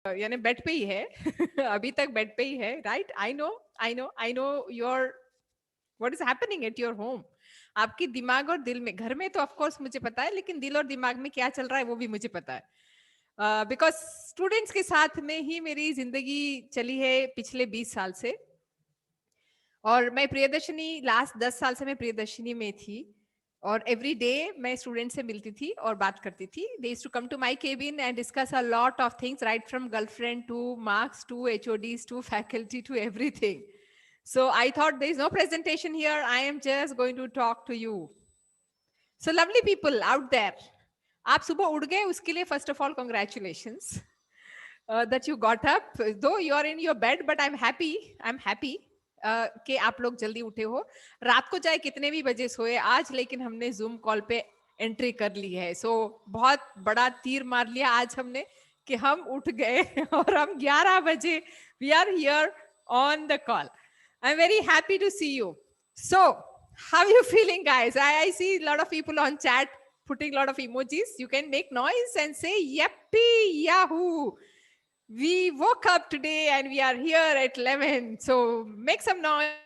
यानी बेड पे ही है अभी तक बेड पे ही है, right? I know your what is happening at your home. आपकी दिमाग और दिल में, घर में तो ऑफ कोर्स मुझे पता है, लेकिन दिल और दिमाग में क्या चल रहा है वो भी मुझे पता है। बिकॉज स्टूडेंट्स के साथ में ही मेरी जिंदगी चली है पिछले 20 साल से। और मैं प्रियदर्शनी, लास्ट 10 साल से मैं प्रियदर्शनी में थी, और एवरी डे मैं स्टूडेंट से मिलती थी और बात करती थी। They used to come to my cabin and discuss a lot of things, right from girlfriend to marks to HODs to faculty to everything. So I thought there is no presentation here. I am just going to talk to you. So lovely people out there. आप सुबह उठ गए, उसके लिए first of all congratulations that you got up. Though you are in your bed, but I'm happy. I'm happy कि आप लोग जल्दी उठे हो. रात को चाहे कितने भी बजे सोए, आज लेकिन हमने Zoom कॉल पे एंट्री कर ली है. So बहुत बड़ा तीर मार लिया आज हमने कि हम उठ गए और हम 11 बजे we are here on the call. I'm very happy to see you. So, how are you feeling, guys? I see a lot of people on chat putting a lot of emojis. You can make noise and say, Yippee, Yahoo. We woke up today and we are here at 11. So, make some noise.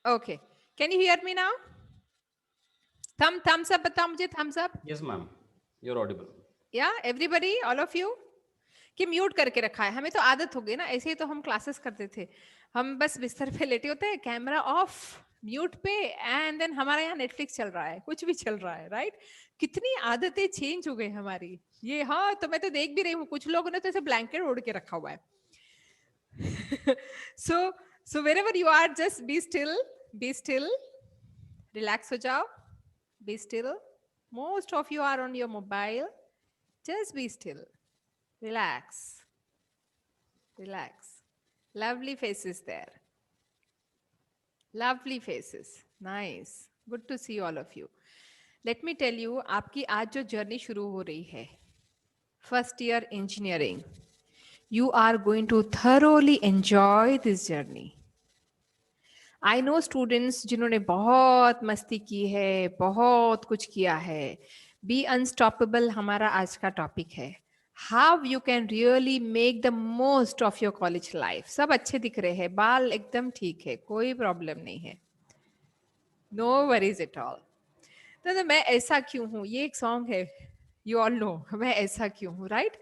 Okay. Can you hear me now? Thumbs up, बताओ मुझे, thumbs up. Yes, ma'am. You're audible. Yeah, everybody, all of you. कि mute करके रखा है, हमें तो आदत हो गई ना, ऐसे ही तो हम क्लासेस करते थे, हम बस बिस्तर पे लेटे होते हैं, कैमरा ऑफ, म्यूट पे, एंड देन हमारे यहाँ नेटफ्लिक्स चल रहा है, कुछ भी चल रहा है, राइट? कितनी आदतें चेंज हो गई हमारी ये. हाँ, तो मैं तो देख भी रही हूँ, कुछ लोगों ने तो ऐसे ब्लैंकेट ओढ़ के रखा हुआ है. so wherever you are, just be still, relax हो जाओ, be still. Most of you are on your mobile. Just be still, relax. Lovely faces there. Lovely faces. Nice. Good to see all of you. Let me tell you, आपकी आज जो journey शुरू हो रही है, first year engineering, you are going to thoroughly enjoy this journey. I know students जिन्होंने बहुत मस्ती की है, बहुत कुछ किया है. Be unstoppable हमारा आज का टॉपिक है. How you can really make the most of your college life. सब अच्छे दिख रहे हैं, बाल एकदम ठीक है, कोई प्रॉब्लम नहीं है. No worries at all. तो मैं ऐसा क्यों हूँ, ये एक सॉन्ग है, you all know, मैं ऐसा क्यों हूँ, राइट?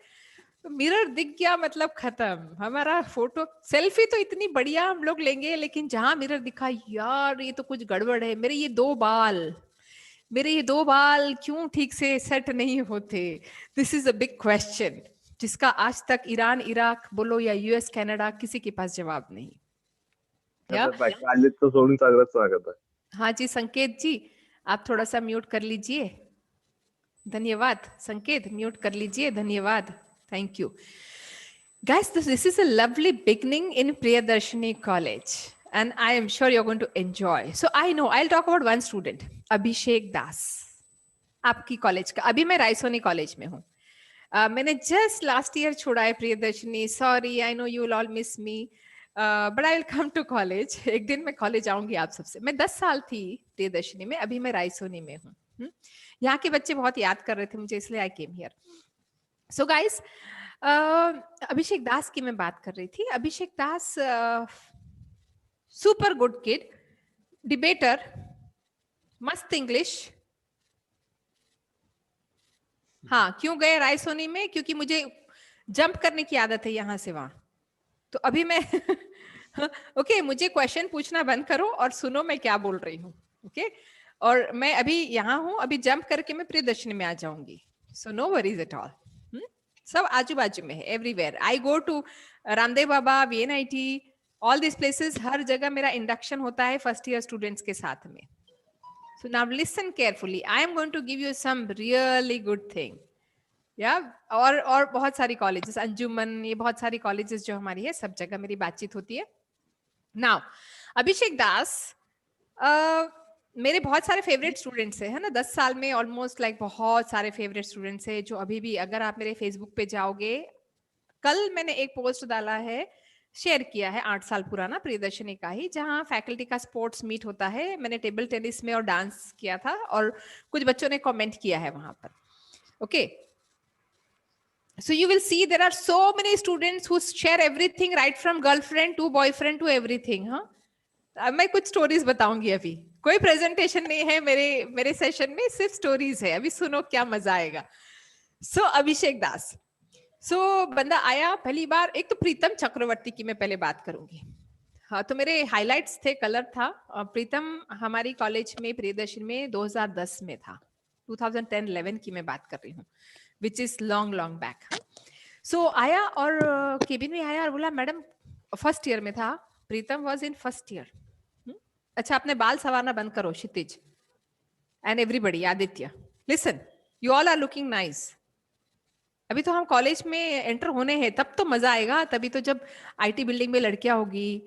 मिरर दिख गया मतलब खत्म, हमारा फोटो सेल्फी तो इतनी बढ़िया हम लोग लेंगे, लेकिन जहां मिरर दिखा, यार ये तो कुछ गड़बड़ है, मेरे ये दो बाल क्यों ठीक से सेट नहीं होते. This is a big question जिसका आज तक ईरान, इराक बोलो या यूएस, कनाडा, किसी के पास जवाब नहीं. तो सोडून सागरात स्वागत आहे. हाँ जी, संकेत जी, आप थोड़ा सा म्यूट कर लीजिए. धन्यवाद संकेत, म्यूट कर लीजिए, धन्यवाद, thank you. Guys, this is a lovely beginning in Priyadarshini College, and I am sure you're going to enjoy. So I know I'll talk about one student, Abhishek Das. आपकी college का, अभी मैं Raisoni college में हूँ. मैंने just last year छोड़ा है Priyadarshini. Sorry, I know you will all miss me, but I will come to college. एक दिन मैं कॉलेज आऊंगी आप सबसे. मैं 10 साल थी प्रियदर्शनी में, अभी मैं रायसोनी में हूँ. यहाँ के बच्चे बहुत याद कर रहे थे मुझे, इसलिए आई came here. So guys, Abhishek Das की मैं बात कर रही थी. Abhishek Das, super good kid, debater, मस्त इंग्लिश. हाँ, क्यों गए रायसोनी में? क्योंकि मुझे जंप करने की आदत है यहाँ से वहां. तो अभी मैं ओके, मुझे क्वेश्चन पूछना बंद करो और सुनो मैं क्या बोल रही हूँ. ओके, और मैं अभी यहाँ हूँ, अभी जंप करके मैं प्रियदर्शनी में आ जाऊंगी. So no worries at all. सब आजू बाजू में है, everywhere. I go to Ramdev Baba, VNIT, all this places, हर जगह मेरा इंडक्शन होता है फर्स्ट ईयर स्टूडेंट्स के साथ में. So now listen carefully. I am going to give you some really good thing. या और बहुत सारी कॉलेजेस, अंजुमन, ये बहुत सारी कॉलेजेस जो हमारी है, सब जगह मेरी बातचीत होती है। नाउ अभिषेक दास, मेरे बहुत सारे फेवरेट स्टूडेंट्स है ना, 10 साल में ऑलमोस्ट लाइक बहुत सारे फेवरेट स्टूडेंट्स है जो अभी भी, अगर आप मेरे फेसबुक पे जाओगे, कल मैंने एक पोस्ट डाला है, शेयर किया है 8 साल पुराना, प्रियदर्शनी का ही, जहां फैकल्टी का स्पोर्ट्स मीट होता है। मैंने टेबल टेनिस में और डांस किया था, और कुछ बच्चों ने कमेंट किया है वहां पर। Okay, so you will see there are so many students who share everything, right from girlfriend to boyfriend to everything, हाँ। अब मैं कुछ स्टोरीज बताऊंगी अभी, कोई प्रेजेंटेशन नहीं है मेरे मेरे सेशन में, सिर्फ स्टोरीज है, अभी सुनो क्या मजा आएगा। सो अभिषेक दास, बंदा आया पहली बार, एक तो प्रीतम चक्रवर्ती की मैं पहले बात करूंगी। हाँ, तो मेरे हाइलाइट्स थे, कलर था। प्रीतम हमारी कॉलेज में प्रियदर्शनी में 2010 में था, 2010-11 की मैं बात कर रही हूँ, which is long long back. So आया और केबिन में आया और बोला, मैडम, फर्स्ट ईयर में था, Pritam was in first year. अच्छा, अपने बाल संवारना बंद करो Kshitij, and everybody, Aditya, listen, you all are looking nice. अभी तो हम कॉलेज में एंटर होने हैं, तब तो मजा आएगा, तभी तो जब आईटी बिल्डिंग में लड़कियां होगी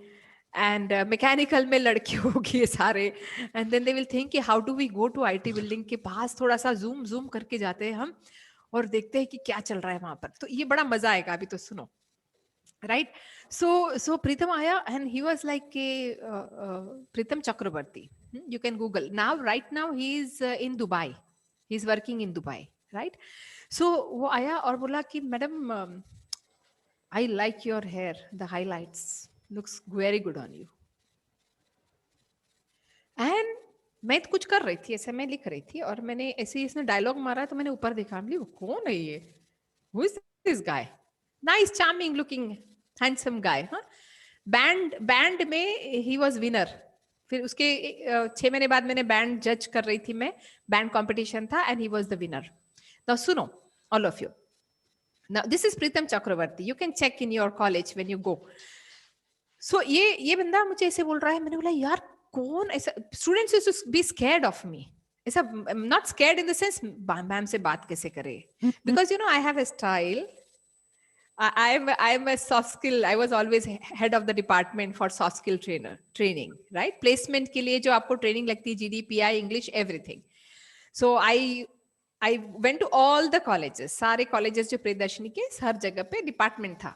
एंड मैकेनिकल में लड़के होगी ये सारे, and then they will think कि how do we go to IT building के पास, थोड़ा सा जूम जूम करके जाते हैं हम और देखते हैं कि क्या चल रहा है वहां पर, तो ये बड़ा मजा आएगा, अभी तो सुनो। राइट, सो प्रीतम आया एंड ही वाज लाइक के Pritam Chakraborty, you can Google now, right now he is in Dubai, he is working in Dubai, right. So वो आया और बोला कि madam, I like your hair, the highlights looks very good on you. And मैं तो कुछ कर रही थी, ऐसे मैं लिख रही थी, और मैंने ऐसे ही इसने डायलॉग मारा, तो मैंने ऊपर देखा, वो कौन है ये, who is this guy, nice charming looking handsome guy, हाँ। बैंड बैंड में ही वाज विनर। फिर उसके 6 महीने बाद मैंने बैंड जज कर रही थी मैं, बैंड कंपटीशन था, and he was the winner. Now सुनो all of you, now this is Pritam Chakravarti, you can check in your college when you go. So ये बंदा मुझे ऐसे बोल रहा है, मैंने बोला यार कौन ऐसा, students used to be scared of me, ऐसा, not scared in the sense ma'am से बात कैसे करे, because you know I have a style, I'm a soft skill. I was always head of the department for soft skill training, right? Placement के लिए जो आपको training लगती है, GDPI, English, everything. So I went to all the colleges, सारे colleges जो प्रियदर्शनी के, हर जगह पे डिपार्टमेंट था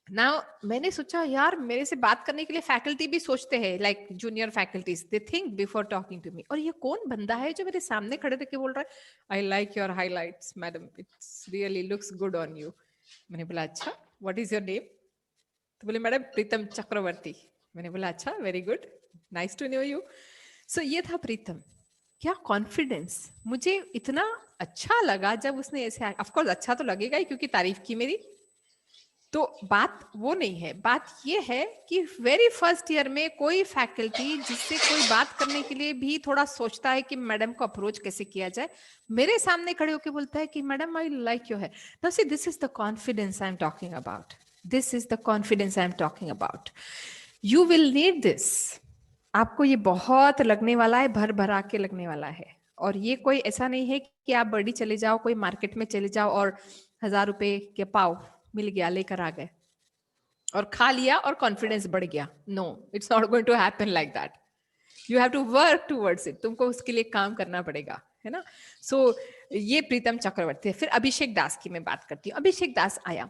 ना। मैंने सोचा यार मेरे से बात करने के लिए फैकल्टी भी सोचते हैं, like junior faculties, they think before talking to me, और ये कौन बंदा है जो मेरे सामने खड़े रह के बोल रहा है, आई like your highlights madam, it's really looks good on you. मैंने बोला अच्छा, व्हाट इज योर नेम, तो बोले मैडम प्रीतम चक्रवर्ती। मैंने बोला अच्छा, very good, nice to know you. So ये था प्रीतम, क्या कॉन्फिडेंस, मुझे इतना अच्छा लगा जब उसने ऐसे, ऑफ कोर्स अच्छा तो लगेगा ही क्योंकि तारीफ की मेरी, तो बात वो नहीं है, बात ये है कि वेरी फर्स्ट ईयर में कोई फैकल्टी जिससे कोई बात करने के लिए भी थोड़ा सोचता है कि मैडम को अप्रोच कैसे किया जाए, मेरे सामने खड़े होकर बोलता है कि madam I like your hair. Now see, this is the confidence I am talking about, this is the confidence I am talking about, you will need this. आपको ये बहुत लगने वाला है, भर भरा के लगने वाला है, और ये कोई ऐसा नहीं है कि आप बर्डी चले जाओ, कोई मार्केट में चले जाओ और 1000 रुपए के पाव मिल गया, लेकर आ गए और खा लिया और कॉन्फिडेंस बढ़ गया। No, it's not going to happen like that, you have to work towards it, तुमको उसके लिए काम करना पड़ेगा, है ना। सो ये प्रीतम चक्रवर्ती है। फिर अभिषेक दास की मैं बात करती हूँ। अभिषेक दास आया,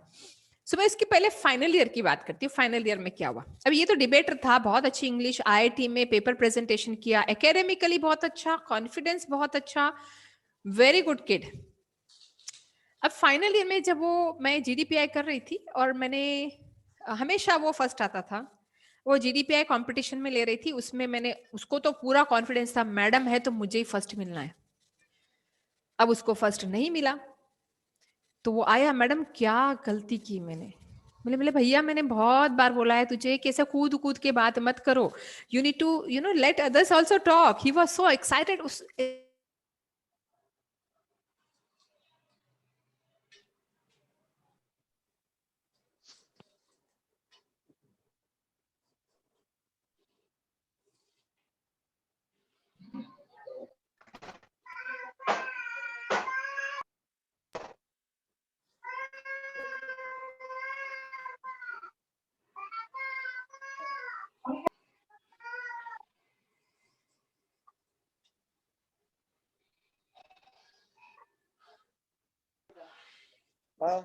सो मैं इसकी पहले फाइनल ईयर की बात करती हूँ। फाइनल ईयर में क्या हुआ, अब ये तो डिबेटर था, बहुत अच्छी इंग्लिश, आईआईटी में पेपर प्रेजेंटेशन किया, एकेडमिकली बहुत अच्छा, कॉन्फिडेंस बहुत अच्छा, वेरी गुड किड। अब फाइनल ईयर में जब वो, मैं जीडीपीआई कर रही थी और मैंने, हमेशा वो फर्स्ट आता था, वो जीडीपीआई कंपटीशन में ले रही थी, उसमें मैंने, उसको तो पूरा कॉन्फिडेंस था मैडम है तो मुझे ही फर्स्ट मिलना है। अब उसको फर्स्ट नहीं मिला, तो वो आया, मैडम क्या गलती की मैंने, बोले बोले भैया मैंने बहुत बार बोला है तुझे कि ऐसा कूद कूद के बात मत करो, you need to you know let others also talk. He was so excited उस हाँ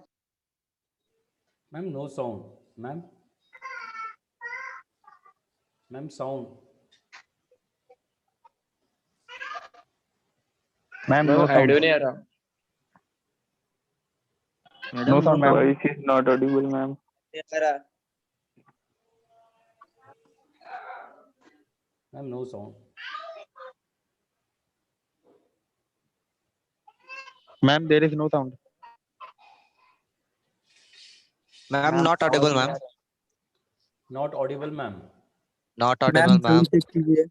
Ma'am, no sound. Ma'am, sound. Ma'am ma'am no sound, audio नहीं आ रहा। No madam sound ma'am. Voice is not audible, ma'am. नहीं आ रहा। Ma'am, no sound. Ma'am there is no sound. Ma'am ma'am not आवाज audible नहीं ma'am आ रहा। Not audible, ma'am. Not ma'am audible ma'am sound check कीजिए।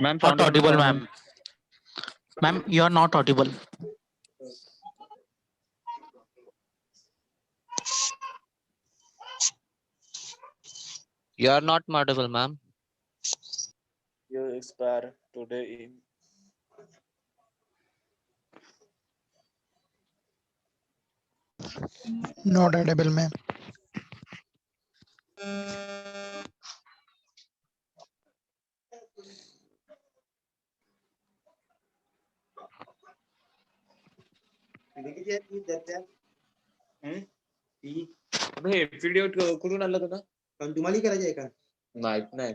Ma'am not sound on audible sound. Ma'am ma'am you are not audible you are not audible ma'am You expire today in not audible ma'am. अबे video कुठून आणला होता? कारण तुम्हालाही करायचं आहे का? माहित नाही.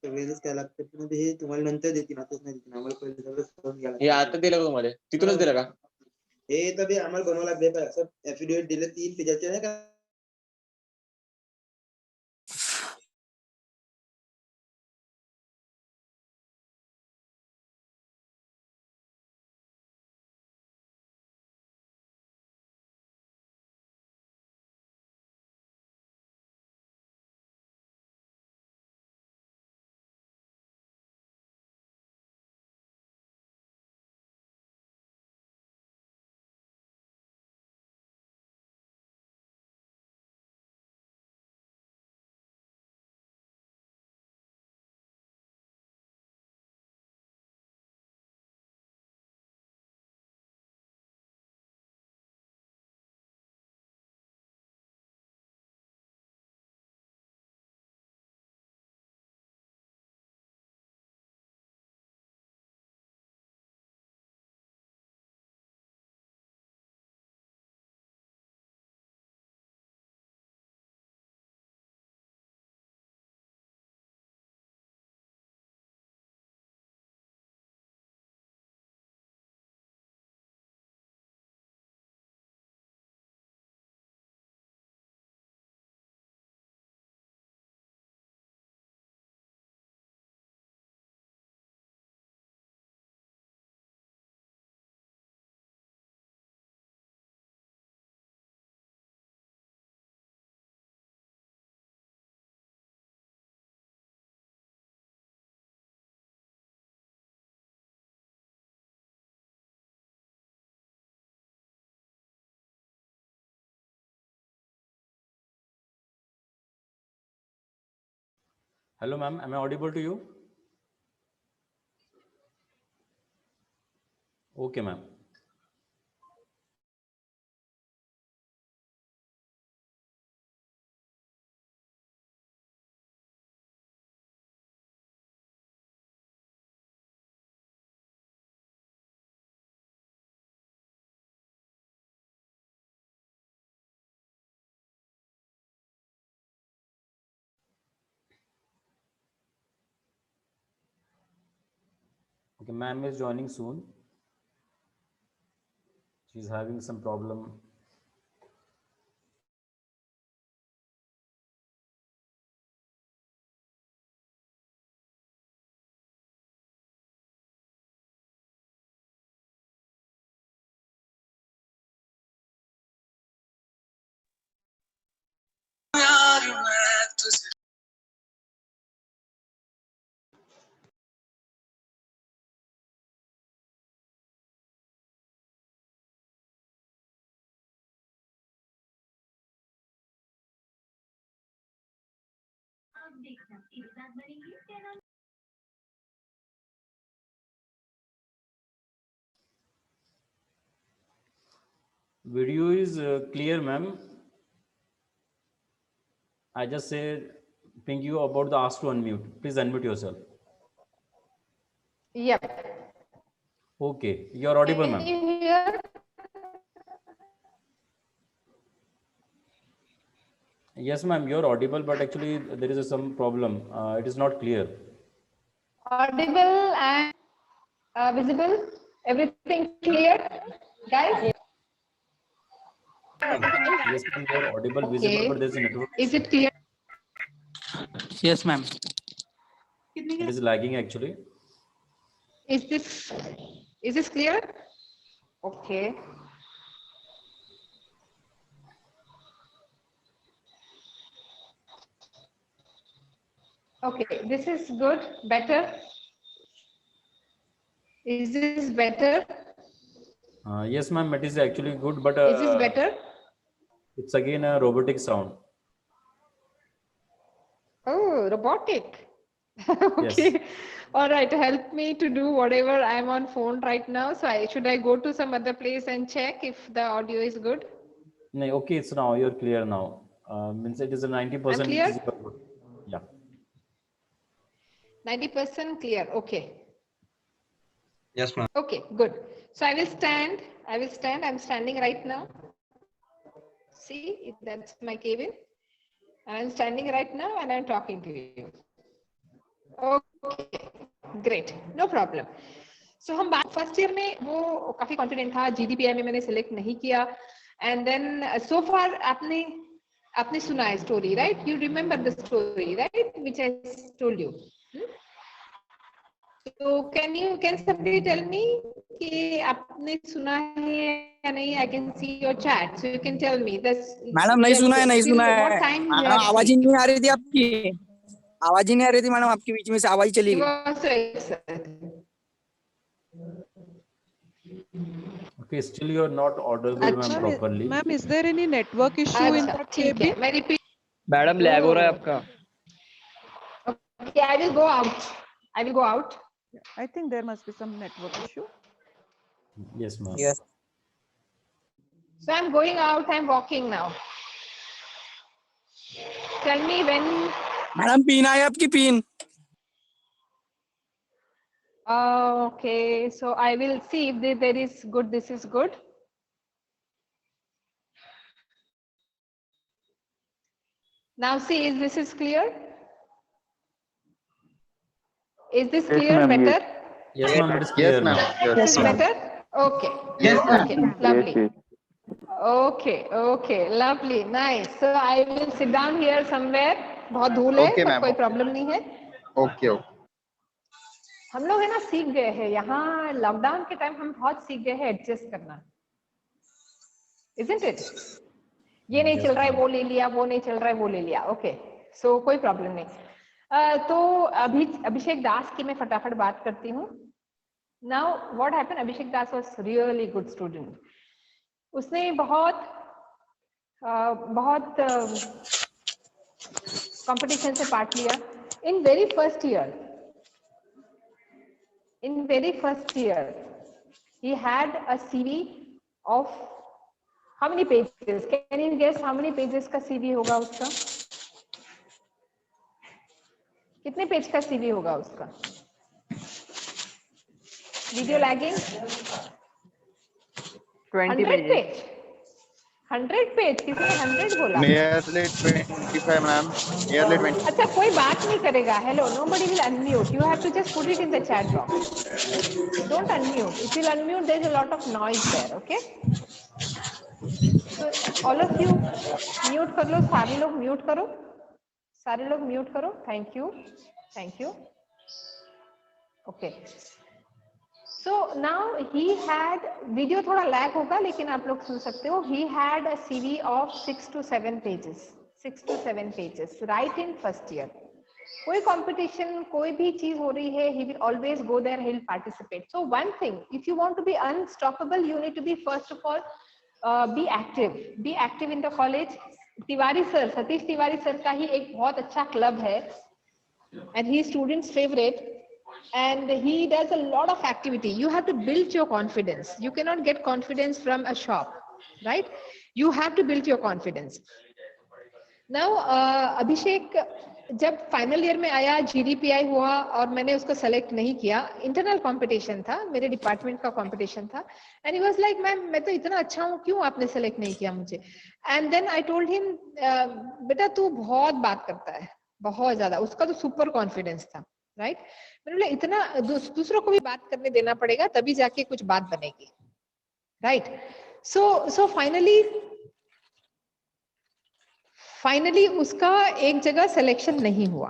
सगळेच काय लागतं म्हणजे हे तुम्हाला नंतर देतील, आताच नाही देतील. आम्हाला पहिले सगळं करून घ्यायला हे लागतं. आता दिलं का तुम्हाला? तिथूनच दिलं का? हे तर ते आम्हाला बनवावं लागते असं ऍफिडेविट दिलं 3 पेजाचे नाही का? Hello, ma'am. Am I audible to you? Okay, ma'am. Okay, ma'am is joining soon. She's having some problem. Video is clear, ma'am. I just said, ping you about the ask to unmute. Please unmute yourself. Yep. Okay, you're audible, Can ma'am. you hear? Yes, ma'am, you're audible, but actually there is some problem. It is not clear. Audible and visible? Everything clear, guys? Yes, ma'am, you're audible, visible, Okay. but there's a network Is issue. it clear? Yes, ma'am. It is lagging actually. Is this clear? Okay. Okay, this is good, better. Is this better? Yes, ma'am, it is actually good, but Is this better? it's again a robotic sound. Oh, robotic. Yes. Okay. All right. Help me to do whatever I'm on phone right now. So should I go to some other place and check if the audio is good? No, okay, it's now, you're clear now. Means it is a 90%. I'm clear? Yeah. 90% clear. Okay. Yes, ma'am. Okay, good. So I will stand. I'm standing right now. See, that's my cabin. And I'm standing right now and I'm talking to you. Okay, great. No problem. So हम बात first year में वो काफी confident था, GDPI में मैंने select नहीं किया, एंड देन सो फार आपने सुना है story, right? You remember the story, right, which I told you. So can somebody tell me कि आपने सुना है या नहीं? I can see your chat, so you can tell me. Madam नहीं सुना है, नहीं सुना है. What time you madam have आवाज ही नहीं आ रही थी आपकी, आवाज ही नहीं आ रही थी मैडम, आपके बीच में से आवाज चली गई. Okay, still you're not audible, ma'am, properly. Ma'am, is there any network issue in that cabin? मैं repeat. मैडम लैग हो रहा है आपका. Okay, I will go out. I will go out. I think there must be some network issue. Yes, ma'am. Yes. So I'm going out. I'm walking now. Tell me when. Madam pin I आपकी pin. Okay, so I will see if there is good. This is good. Now see, is this is clear? Is this clear? Better? Yes, ma'am, it is clear. Yes, ma'am. now. This is better? Okay. Okay, lovely. Okay, lovely, nice. So I will sit down here somewhere. बहुत धूल है, Okay, पर ma'am. कोई problem नहीं है. Okay. हम लोग है ना सीख गए हैं, यहाँ लॉकडाउन के टाइम हम बहुत सीख गए हैं एडजस्ट करना. Isn't it? ये नहीं चल रहा है वो ले लिया, वो नहीं चल रहा है वो ले लिया. ओके, सो कोई प्रॉब्लम नहीं. तो अभिषेक दास की मैं फटाफट बात करती हूँ. Now what happened, Abhishek Das was really good student. उसने बहुत कंपटीशन से पार्ट लिया. In very first year he had a CV of how many pages? Can you guess how many pages का CV होगा उसका? कितने पेज का CV होगा उसका? Video lagging? 20 पेज. 100 पेज? किसने 100 बोला? Nearly 25, ma'am. Nearly 20. अच्छा, कोई बात नहीं करेगा. Hello, nobody will unmute. You have to just put it in the chat box. Don't unmute. If you unmute, there is a lot of noise there. Okay? So all of you mute कर लो. सारे लोग mute करो. सारे लोग mute करो. Thank you. Okay. So now he had video थोड़ा lag होगा, लेकिन आप लोग सुन सकते हो. He had a CV of 6 to 7 pages. 6 to 7 pages right in first year. कोई competition, कोई भी चीज हो रही है, he will always go there, he will participate. So one thing, if you want to be unstoppable, you need to be first of all be active. Be active in the college. Tiwari sir, Satish Tiwari sir का ही एक बहुत अच्छा club है, and he is students favorite. And he does a lot of activity. You have to build your confidence. You cannot get confidence from a shop, right? You have to build your confidence. Now, Abhishek जब final year में आया, GDPI हुआ और मैंने उसको select नहीं किया, internal competition था, मेरे डिपार्टमेंट का कंपटीशन था, and he was like ma'am मैं तो इतना अच्छा हूँ, क्यों आपने सेलेक्ट नहीं किया मुझे? And then I told him, बेटा तू बहुत बात करता है, बहुत ज्यादा, उसका तो सुपर कॉन्फिडेंस था, राइट? मैंने बोला इतना दूसरों को भी बात करने देना पड़ेगा, तभी जाके कुछ बात बनेगी, राइट? सो फाइनली उसका एक जगह सिलेक्शन नहीं हुआ।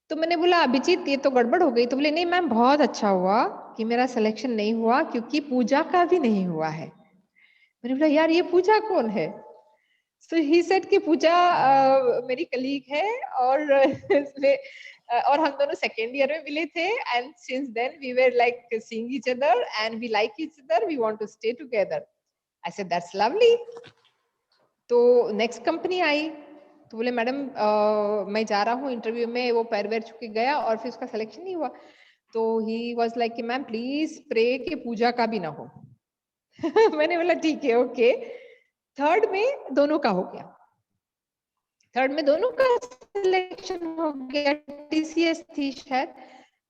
तो मैंने बोला अभिजीत ये तो गड़बड़ हो गई। तो बोले नहीं मैम बहुत अच्छा हुआ कि मेरा सिलेक्शन नहीं हुआ, क्योंकि पूजा का भी नहीं हुआ है। मैंने बोला यार ये पूजा कौन है? सो ही सेड कि पूजा मेरी कलीग है और और हम दोनों सेकेंड ईयर में मिले थे, and since then we were like seeing each other and we like each other, we want to stay together. I said that's lovely. तो नेक्स्ट कंपनी आई, तो बोले मैडम मैं जा रहा हूँ इंटरव्यू में, वो पैर वैर छू के गया और फिर उसका सिलेक्शन नहीं हुआ। तो ही वाज लाइक कि मैम प्लीज प्रे कि पूजा का भी ना हो। मैंने बोला ठीक है ओके। थर्ड में दोनों का हो गया, थर्ड में दोनों का सिलेक्शन हो गया, TCS थी शायद।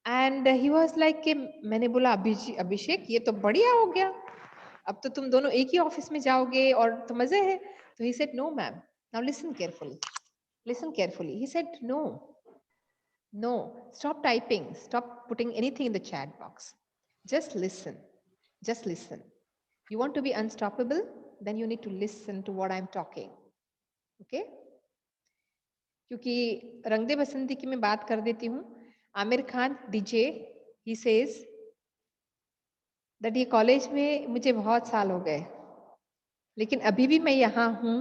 एंड ही वाज लाइक कि मैंने बोला अभिषेक ये तो बढ़िया हो गया, अब तो तुम दोनों एक ही ऑफिस में जाओगे और तो मजे है। तो he said no ma'am, now listen carefully, listen carefully. He said no, stop typing, stop putting anything in the chat box, just listen, just listen. You want to be unstoppable, then you need to listen to what I'm talking, okay? क्योंकि रंग दे बसंती की मैं बात कर देती हूँ। Aamir Khan DJ, he says that ये college में मुझे बहुत साल हो गए, लेकिन अभी भी मैं यहाँ हूँ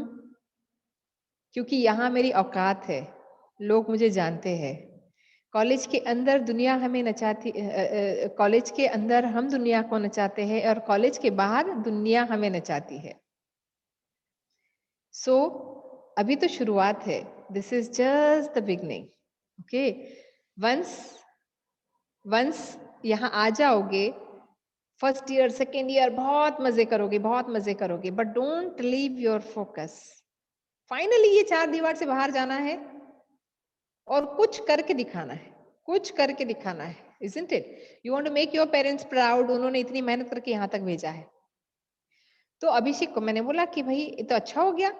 क्योंकि यहाँ मेरी औकात है, लोग मुझे जानते हैं। कॉलेज के अंदर दुनिया हमें नचाती, कॉलेज के अंदर हम दुनिया को नचाते हैं और कॉलेज के बाहर दुनिया हमें नचाती है। सो अभी तो शुरुआत है, this is just the beginning, okay? Once यहाँ आ जाओगे, फर्स्ट ईयर सेकेंड ईयर बहुत मजे करोगे, बहुत मजे करोगे, but don't leave your focus. Finally ये चार दीवार से बाहर जाना है और कुछ करके दिखाना है, कुछ करके दिखाना है, isn't it? You want to make your parents proud, उन्होंने इतनी मेहनत करके यहाँ तक भेजा है। तो अभिषेक को मैंने बोला कि भाई ये तो अच्छा हो गया,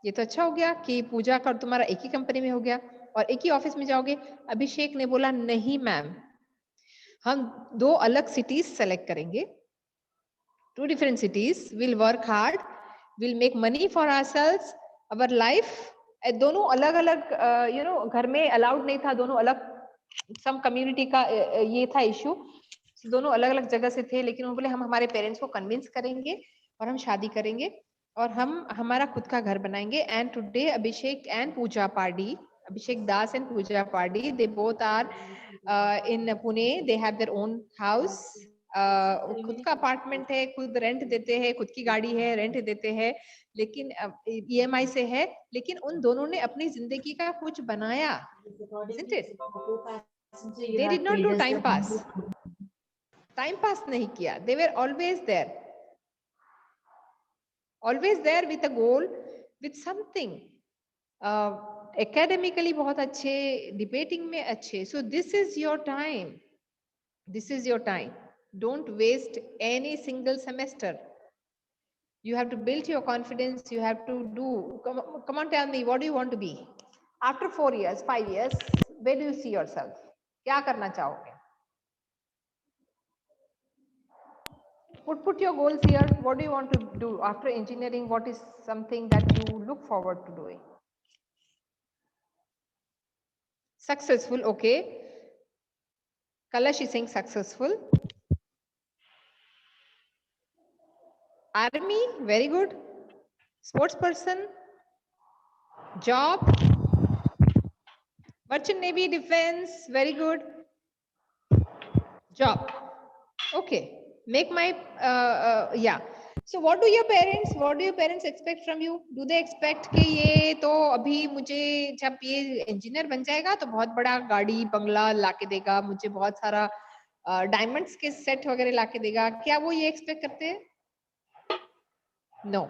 ये तो अच्छा हो गया कि पूजा का तुम्हारा एक ही कंपनी में हो गया और एक ही ऑफिस में जाओगे। अभिषेक ने बोला नहीं मैम, हम दो अलग सिटीज सेलेक्ट करेंगे, 2 different cities, we'll work hard, we'll make money for ourselves, our life। दोनों अलग अलग यू नो घर में अलाउड नहीं था, दोनों अलग, सम कम्युनिटी का ये था इशू, दोनों अलग अलग जगह से थे, लेकिन वो बोले हम हमारे पेरेंट्स को कन्विंस करेंगे और हम शादी करेंगे और हम हमारा खुद का घर बनाएंगे। And today Abhishek and Puja Pardi, Abhishek Das and Pooja Pardi, they both are in Pune, they have their own house, खुद का अपार्टमेंट है, खुद रेंट देते हैं, खुद की गाड़ी है, रेंट देते हैं, लेकिन EMI से है, लेकिन उन दोनों ने अपनी जिंदगी का कुछ बनाया, isn't it? They did not do time pass, time pass नहीं किया, they were always there with a goal, with something, academically बहुत अच्छे, debating में अच्छे। So this is your time, this is your time. Don't waste any single semester. You have to build your confidence, you have to do, come on tell me, what do you want to be? After 4 years, 5 years, where do you see yourself? क्या करना चाहोगे? Put your goals here. What do you want to do after engineering? What is something that you look forward to doing? Successful, okay. Kalash is saying successful. Army, very good. Sports person, job, merchant navy, defense, very good. Job, okay. Make my yeah. So what do your parents expect from you? Do they expect कि ये तो अभी मुझे जब ये engineer बन जाएगा तो बहुत बड़ा गाड़ी बंगला लाके देगा, मुझे बहुत सारा डायमंड्स के सेट वगैरह लाके देगा, क्या वो ये एक्सपेक्ट करते हैं? No.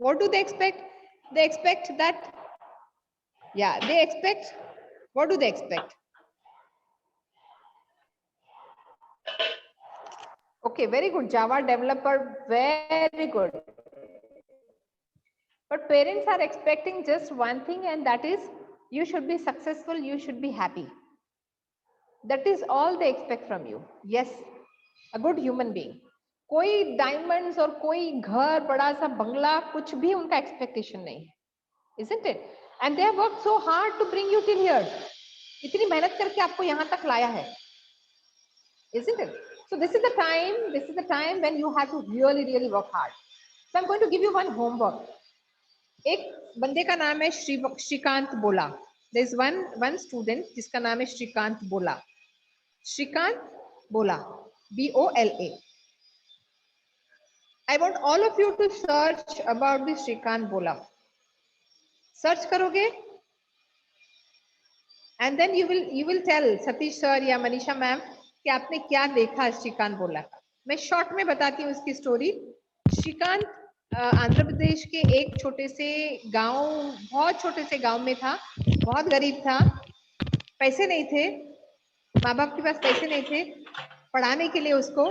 What do they expect? They expect that, yeah, they expect What do they expect? Okay, very good. Java developer, very good. But parents are expecting just one thing, and that is you should be successful, you should be happy. That is all they expect from you. Yes, a good human being. कोई diamonds और कोई घर बड़ा सा बंगला कुछ भी उनका expectation नहीं है, isn't it? And they have worked so hard to bring you till here. इतनी मेहनत करके आपको यहाँ तक लाया है, isn't it? So this is the time when you have to really work hard. So I'm going to give you one homework. एक बंदे का नाम है श्रीकांत बोला. There is one student जिसका नाम है श्रीकांत बोला. श्रीकांत बोला, BOLA. I want all of you to search about this Shrikant Bola. Search करोगे, and then you will tell Satish sir या मनीषा मैम कि आपने क्या देखा श्रीकांत बोला का. मैं शॉर्ट में बताती हूँ उसकी स्टोरी. श्रीकांत आंध्र प्रदेश के एक छोटे से गांव, बहुत छोटे से गांव में था. बहुत गरीब था, पैसे नहीं थे, माँ बाप के पास पैसे नहीं थे पढ़ाने के लिए उसको,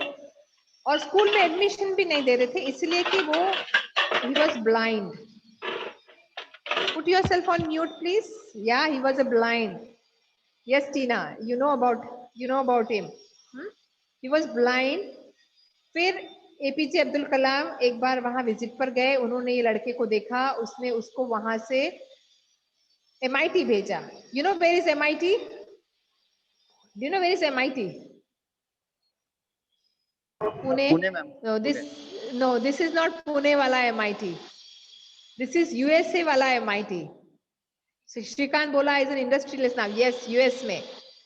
और स्कूल में एडमिशन भी नहीं दे रहे थे इसलिए कि वो he was blind. Put yourself on mute please. Yeah, he was a blind. Yes Tina, you know about him. He was blind. फिर APJ अब्दुल कलाम एक बार वहां विजिट पर गए, उन्होंने ये लड़के को देखा, उसने उसको वहां से MIT भेजा. You know where is MIT? Do you know where is MIT? Pune. Pune, ma'am. No, this is not Pune wala MIT. This is USA wala MIT. So Shrikant Bola is an industrialist now. Yes, US mein.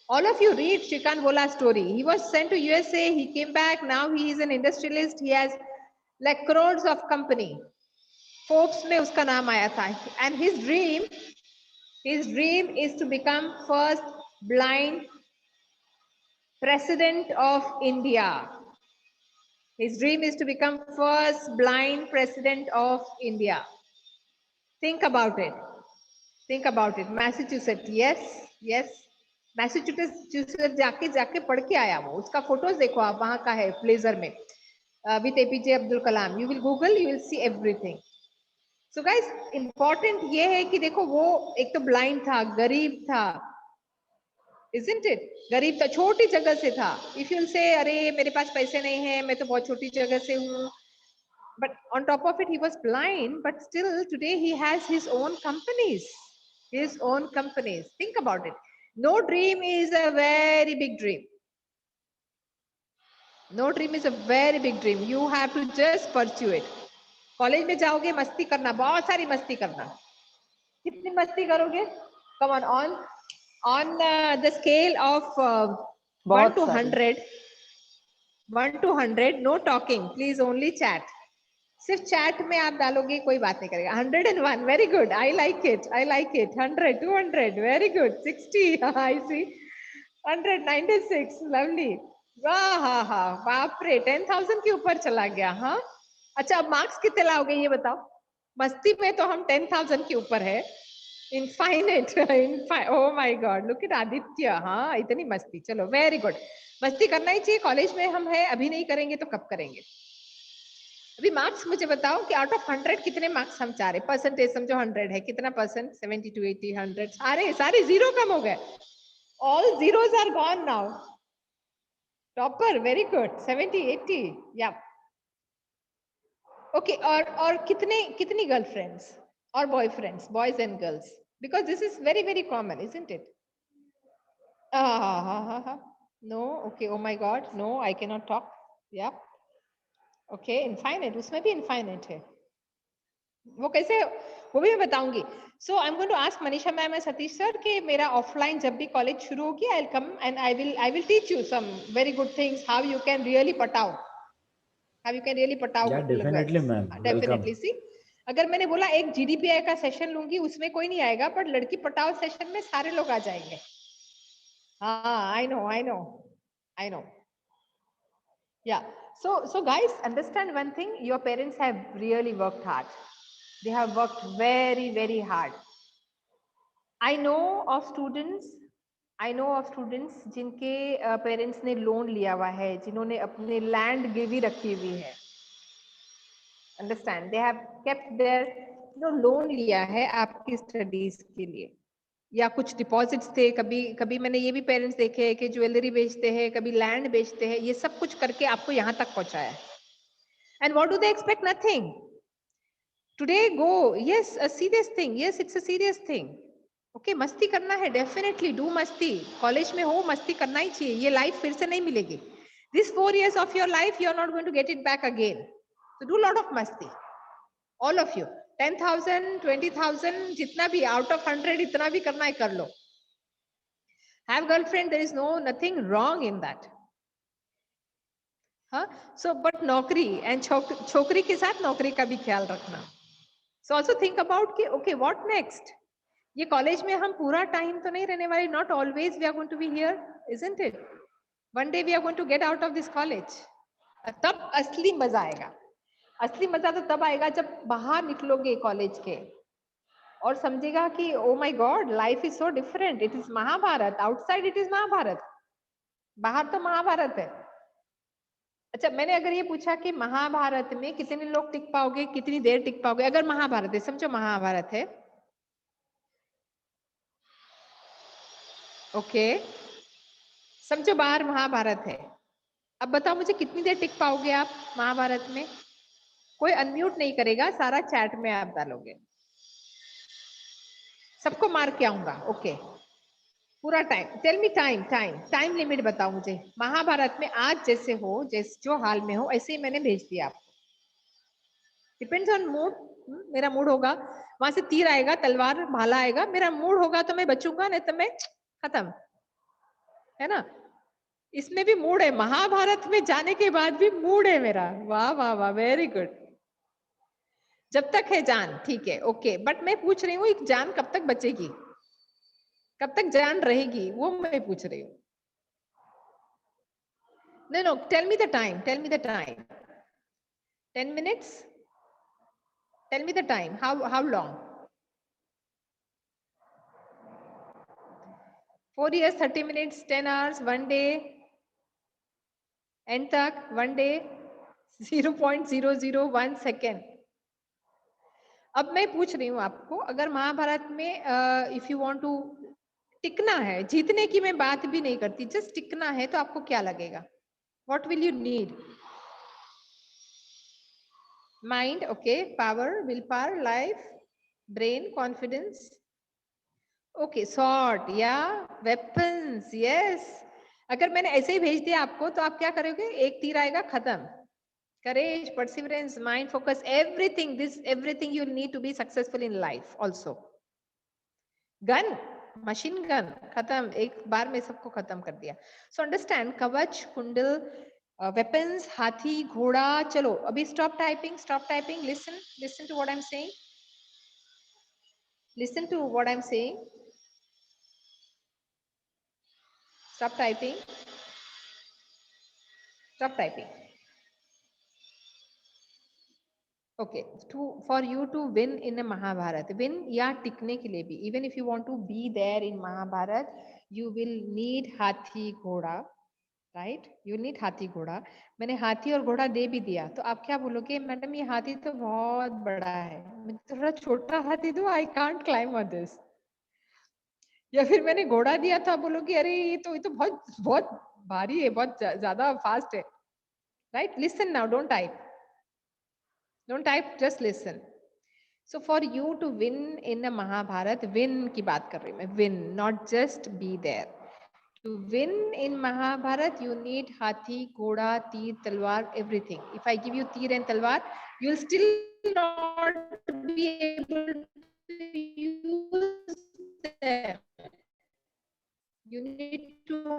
All of you read Shrikant Bola's story. He was sent to USA. He came back. Now he is an industrialist. He has like crores of company. Forbes mein uska naam aaya tha. And his dream is to become first blind president of India. His dream is to become first blind president of India. Think about it. Think about it. Massachusetts, yes. Massachusetts जाके पढ़ के आया वो. उसका photos देखो आप, वहां का है ब्लेजर में with APJ Abdul Kalam. You will Google, you will see everything. So guys, important ये है कि देखो वो एक तो blind था, गरीब था, isn't it? गरीब था, छोटी जगह से था. If you'll say अरे मेरे पास पैसे नहीं है, मैं तो बहुत छोटी जगह से हूँ, but on top of it he was blind, but still today he has his own companies. Think about it. No dream is a very big dream. No dream is a very big dream. You have to just pursue it. College में जाओगे, मस्ती करना, बहुत सारी मस्ती करना. कितनी मस्ती करोगे? Come on the scale of 1 to 100, no talking, please, only chat. सिर्फ चैट में आप डालोगे, कोई बात नहीं करेगा. 101, very good, I like it. 100, 200, very good. 60, I see. 196, lovely. वाह, बाप रे, 10,000 के ऊपर चला गया. हाँ, अच्छा, अब मार्क्स कितने लाओगे ये बताओ. मस्ती में तो हम 10,000 के ऊपर है. Infinite. Oh my God, look at Aditya. हाँ, इतनी मस्ती. चलो, वेरी गुड. मस्ती करना ही चाहिए. कॉलेज में हम है, अभी नहीं करेंगे तो कब करेंगे. अभी मार्क्स मुझे बताओ कि आउट ऑफ 100 कितने मार्क्स हम चाह रहे. परसेंटेज समझो 100 है, कितना परसेंट? 72, 80, 100. सारे जीरो कम हो गए. All zeros are gone now. Topper, very good. 70, 80. Yeah. Okay. और कितनी गर्लफ्रेंड्स और boyfriends, boys and girls? Because this is very, very common, isn't it? No. Okay. Oh my God. No, I cannot talk. Yeah. Okay. Infinite. उसमें भी infinite है. वो कैसे? वो भी मैं बताऊंगी. So I'm going to ask Manisha ma'am and Satish sir कि मेरा offline जब भी कॉलेज शुरू होगी, I'll come and I will teach you some very good things how you can really पटाओ. Yeah, definitely ma'am. Definitely. See, अगर मैंने बोला एक GDPI का सेशन लूंगी, उसमें कोई नहीं आएगा, पर लड़की पटाओ सेशन में सारे लोग आ जाएंगे. हाँ, I know. Yeah. So guys, understand one thing. Your parents have really worked hard. They have worked very, very hard. I know of students I know of students जिनके पेरेंट्स ने लोन लिया हुआ है, जिन्होंने अपने लैंड गिरवी रखी हुई है, understand, they have kept there, जो लोन लिया है आपकी स्टडीज के लिए, या कुछ डिपॉजिट्स थे, कभी कभी मैंने ये भी पेरेंट्स देखे हैं कि ज्वेलरी बेचते हैं, कभी लैंड बेचते हैं, ये सब कुछ करके आपको यहाँ तक पहुंचाया है। And what do they expect? Nothing. Today go, yes a serious thing, yes it's a serious thing. Okay, मस्ती करना है, डेफिनेटली डू मस्ती, कॉलेज में हो मस्ती करना ही चाहिए, ये लाइफ फिर से नहीं मिलेगी। This 4 years of your life you are not going to get it back again, so do lot of masti, all of you, 10,000 20,000 जितना भी out of 100 इतना भी करना है कर लो। have girlfriend, there is nothing wrong in that, हाँ। so but नौकरी and छोकरी के साथ नौकरी का भी ख्याल रखना। so also think about कि okay what next, ये कॉलेज में हम पूरा टाइम तो नहीं रहने वाले, not always we are going to be here, isn't it? one day we are going to get out of this college, तब असली मजा आएगा। असली मजा तो तब आएगा जब बाहर निकलोगे कॉलेज के और समझेगा कि oh my god, life is so different, it is Mahabharat, outside it is Mahabharat, बाहर तो महाभारत है। अच्छा, मैंने अगर ये पूछा कि महाभारत में कितने लोग टिक पाओगे, कितनी देर टिक पाओगे, अगर महाभारत है, समझो महाभारत है, ओके, समझो बाहर महाभारत है, अब बताओ मुझे कितनी देर टिक पाओगे आप महाभारत में? कोई अनम्यूट नहीं करेगा, सारा चैट में आप डालोगे, सबको मार के आऊंगा, ओके, पूरा time, tell me time limit बताओ मुझे। महाभारत में आज जैसे हो, जो हाल में हो ऐसे ही मैंने भेज दिया आपको, डिपेंड्स ऑन मूड, मेरा मूड होगा वहां से तीर आएगा, तलवार भाला आएगा, मेरा मूड होगा तो मैं बचूंगा, नहीं तो मैं खत्म, है ना। इसमें भी मूड है, महाभारत में जाने के बाद भी मूड है मेरा, वाह वाह वाह, वेरी गुड। जब तक है जान ठीक है, ओके, बट मैं पूछ रही हूँ जान कब तक बचेगी, कब तक जान रहेगी, वो मैं पूछ रही हूँ। No, tell me the time, 10 minutes, tell me the time, how long? 4 years 30 minutes, 10 hours, 1 day, end तक 1 day 0.001 सेकेंड। अब मैं पूछ रही हूँ आपको, अगर महाभारत में इफ यू वांट टू टिकना है, जीतने की मैं बात भी नहीं करती, जस्ट टिकना है, तो आपको क्या लगेगा? What will you need? Mind, okay, power, will power, life, brain, confidence, okay, sort या वेपन्स, यस। अगर मैंने ऐसे ही भेज दिया आपको तो आप क्या करोगे? एक तीर आएगा, खत्म। courage, perseverance, mind focus, everything you need to be successful in life also. Gun, machine gun, खत्म, एक बार में सबको खत्म कर दिया। So understand, कवच, कुंडल, weapons, हाथी, घोड़ा। चलो अभी stop typing, listen to what I'm saying, stop typing, okay, for you to win in a Mahabharat, win या टिकने के लिए भी, even if you want to be there in Mahabharat, you will need हाथी घोड़ा, right? You need हाथी घोड़ा। मैंने हाथी और घोड़ा दे भी दिया, तो आप क्या बोलोगे? मैडम ये हाथी तो बहुत बड़ा है, मैं थोड़ा छोटा हाथी दूं, I can't climb on this। या फिर मैंने घोड़ा दिया था, बोलोगे अरे ये तो बहुत भारी है, बहुत ज्यादा फास्ट है, right? Listen now, don't type, just listen. So for you to win in a Mahabharat, win की बात कर रही हूँ मैं, win, not just be there. To win in Mahabharat, you need hathi, ghoda, teer, talwar, everything. If I give you teer and talwar, you'll still not be able to use them. You need to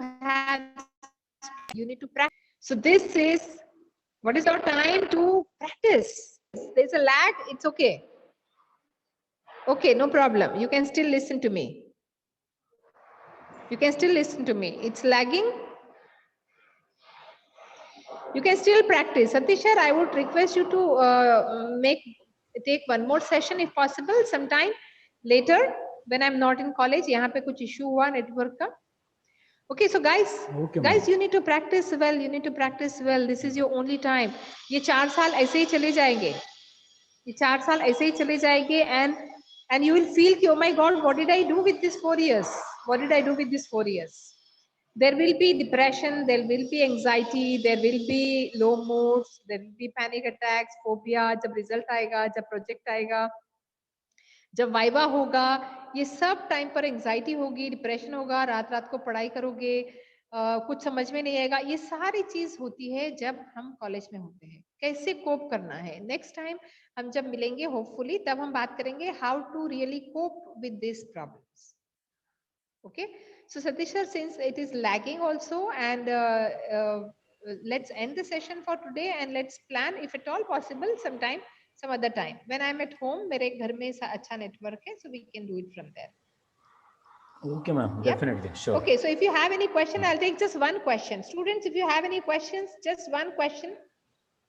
practice. So this is, what is your time to practice? There's a lag, it's okay. Okay, no problem. You can still listen to me. It's lagging. You can still practice. Satisha, I would request you to take one more session if possible, sometime later when I'm not in college. यहाँ पे कुछ issue हुआ network का, Okay, so guys, Okay, guys, ma'am. you need to practice well. You need to practice well. This is your only time. ये 4 साल ऐसे ही चले जाएंगे. ये 4 साल ऐसे ही चले जाएंगे, and you will feel कि oh my God, what did I do with this 4 years? What did I do with this 4 years? There will be depression, there will be anxiety, there will be low moods, there will be panic attacks, phobia. जब result आएगा, जब project आएगा, जब viva होगा, ये सब time पर anxiety होगी, डिप्रेशन होगा, रात रात को पढ़ाई करोगे, कुछ समझ में नहीं आएगा. ये सारी चीज होती है जब हम कॉलेज में होते हैं. कैसे कोप करना है, नेक्स्ट टाइम हम जब मिलेंगे होपफुली तब हम बात करेंगे how to really cope with this problems. Okay, so Satish sir, since it is lagging also, and let's end the session for today, and let's plan if at all possible sometime, some other time when I'm at home. मेरे घर में अच्छा network है, so we can do it from there. Okay, ma'am. Yep. Definitely. Sure. Okay, so if you have any question, I'll take just one question. Students, if you have any questions, just one question,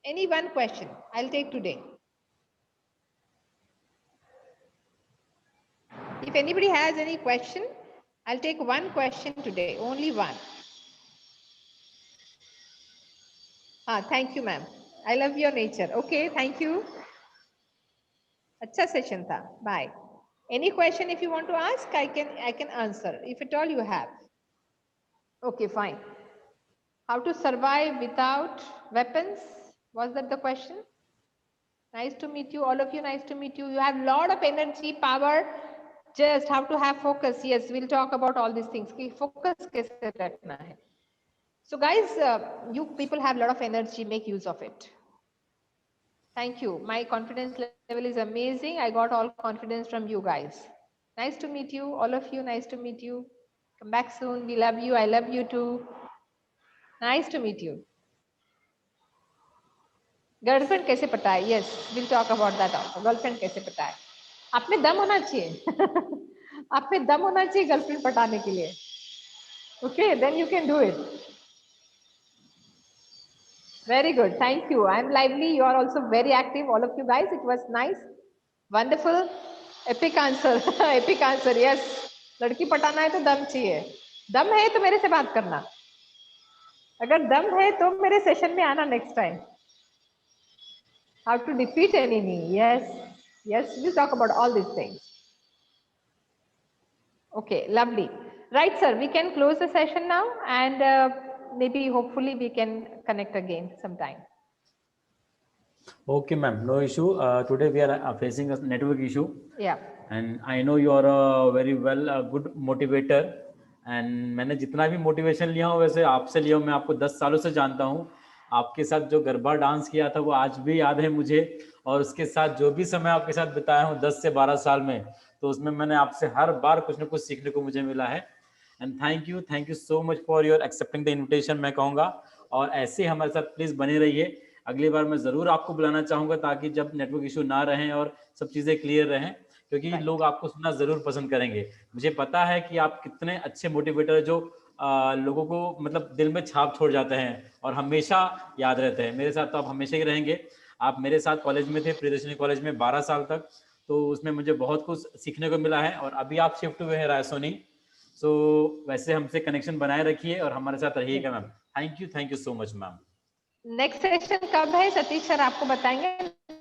any one question, I'll take today. If anybody has any question, I'll take one question today, only one. Thank you, ma'am. I love your nature. Okay, thank you. Acha session tha. Bye. Any question if you want to ask, I can answer if at all you have. Okay, fine. How to survive without weapons? Was that the question? Nice to meet you, all of you. Nice to meet you. You have a lot of energy, power. Just how to have focus. Yes, we'll talk about all these things. Focus kaise rakhna hai. So guys, you people have a lot of energy. Make use of it. Thank you. My confidence level is amazing. I got all confidence from you guys. Nice to meet you, all of you. Nice to meet you. Come back soon. We love you. I love you too. Nice to meet you. Girlfriend कैसे पटा है? Yes, we'll talk about that also. Girlfriend कैसे पटा है? आप में दम होना चाहिए. आप में दम होना चाहिए गर्लफ्रेंड पटाने के लिए. Okay, then you can do it. Very good. Thank you. I'm lively. You are also very active. All of you guys. It was nice. Wonderful. Epic answer. Epic answer. Yes. लड़की पटाना है तो दम चाहिए. दम है तो मेरे से बात करना. अगर दम है तो मेरे सेशन में आना next time. How to defeat enemy. Yes. Yes. We'll talk about all these things. Okay. Lovely. Right, sir. We can close the session now, and maybe hopefully we can connect again sometime. Okay, ma'am. No issue. Today we are facing a network issue. Yeah. And I know you are a very good motivator. And मैंने जितना भी motivation लिया हूँ वैसे आपसे लिया हूँ. मैं आपको 10 सालों से जानता हूँ. आपके साथ जो गरबा डांस किया था वो आज भी याद है मुझे. और उसके साथ जो भी समय आपके साथ बिताया हूँ 10 से 12 साल में, तो उसमें मैंने आपसे हर बार कुछ ना कुछ सीखने को मुझे मिला है. And thank you so much for your accepting the invitation. मैं कहूँगा और ऐसे हमारे साथ प्लीज बने रहिए. अगली बार मैं जरूर आपको बुलाना चाहूंगा ताकि जब नेटवर्क इशू ना रहे और सब चीजें क्लियर रहें, क्योंकि लोग आपको सुनना जरूर पसंद करेंगे. मुझे पता है कि आप कितने अच्छे मोटिवेटर जो लोगों को मतलब दिल में छाप छोड़ जाते हैं और हमेशा याद रहते हैं. मेरे साथ तो आप हमेशा ही रहेंगे. आप मेरे साथ कॉलेज में थे, प्रियदर्शनी कॉलेज में 12 साल तक, तो उसमें मुझे बहुत कुछ सीखने को मिला है. और अभी आप शिफ्ट हुए हैं रायसोनी, सो वैसे हमसे कनेक्शन बनाए रखिए और हमारे साथ रहिएगा ma'am. Thank you so much ma'am. Next session कब है सतीश सर आपको बताएंगे.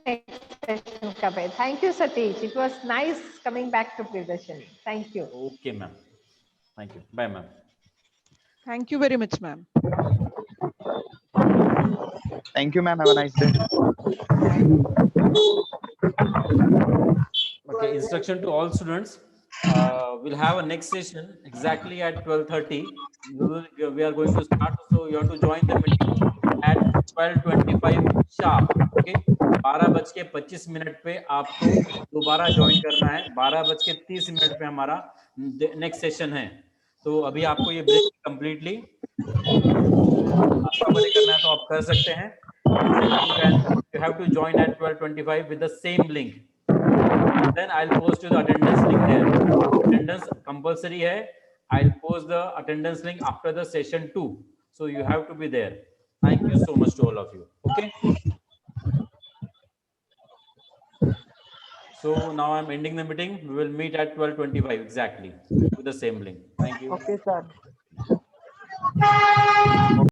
नेक्स्ट सेशन कब है. Thank you Satish. It was nice coming back to Priyadarshini. Thank you. Okay ma'am. Thank you. Bye ma'am. Thank you very much, ma'am. Thank you, ma'am. Have a nice day. Okay, instruction to all students. We'll have a next session exactly at 12:30. We are going to start, so you have to join the meeting at 12:25 sharp. Okay, 12:25 पे आपको दोबारा join करना है. 12:30 पे हमारा next session है. तो अभी आपको ये ब्रेक कंप्लीटली आपका बने करना है तो आप कर सकते हैं. You have to join at 12:25 with the same link. Then I'll post you the attendance link there. Attendance compulsory है. I'll post the attendance link after the session 2. So you have to be there. Thank you so much to all of you. Okay. So now I'm ending the meeting. We will meet at 12:25 exactly with the same link. Thank you. Okay, sir.